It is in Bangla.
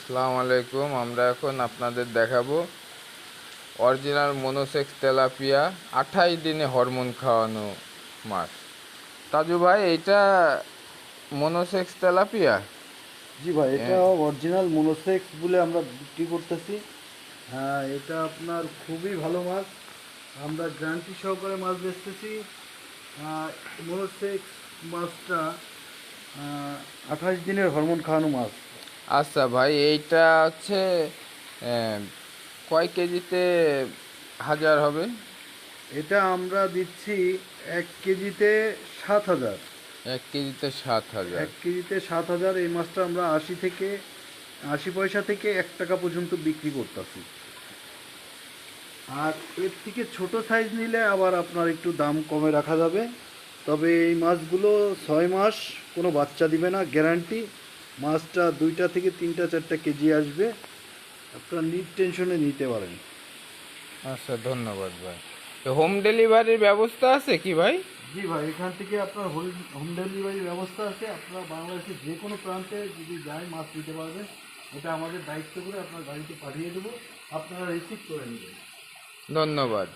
আসসালামু আলাইকুম। আমরা এখন আপনাদের দেখাবো অরিজিনাল মনোসেক্স তেলাপিয়া 28 দিনে হরমোন খাওয়ানো মাছ। তাজু ভাই, এইটা মনোসেক্স তেলাপিয়া? জি ভাই, এটা হ্যাঁ। অরিজিনাল মনোসেক্স বলে আমরা বিক্রি করতেছি। হ্যাঁ, এটা আপনার খুবই ভালো মাছ। আমরা গ্যারান্টি সহকারে মাছ বেচতেছি। মনোসেক্স মাছটা 28 দিনের হরমোন খাওয়ানো মাছ। আচ্ছা ভাই, এইটা হচ্ছে আহ, কয় কেজিতে হাজার হবে? এটা আমরা দিচ্ছি 1 কেজিতে 7,000। 1 কেজিতে 7,000? 1 কেজিতে 7,000। এই মাছটা আমরা 80 পয়সা থেকে 1 টাকা পর্যন্ত বিক্রি করতেছি। আর এর থেকে ছোট সাইজ নিলে আবার আপনার একটু দাম কমে রাখা যাবে। তবে এই মাছগুলো 6 মাস কোনো বাচ্চা দিবে না, গ্যারান্টি। মাছটা 2টা থেকে 3টা 4টা কেজি আসবে। আপনার টেনশনে নিতে পারেন। আচ্ছা, ধন্যবাদ ভাই। তো হোম ডেলিভারির ব্যবস্থা আছে কি ভাই? জি ভাই, এখান থেকে আপনার হোম ডেলিভারির ব্যবস্থা আছে। আপনারা বাংলাদেশের যে কোনো প্রান্তে যদি যায় মাছ নিতে পারবেন। এটা আমাদের দায়িত্ব করে আপনার গাড়িতে পাঠিয়ে দেবো, আপনারা রিসিভ করে নেবেন। ধন্যবাদ।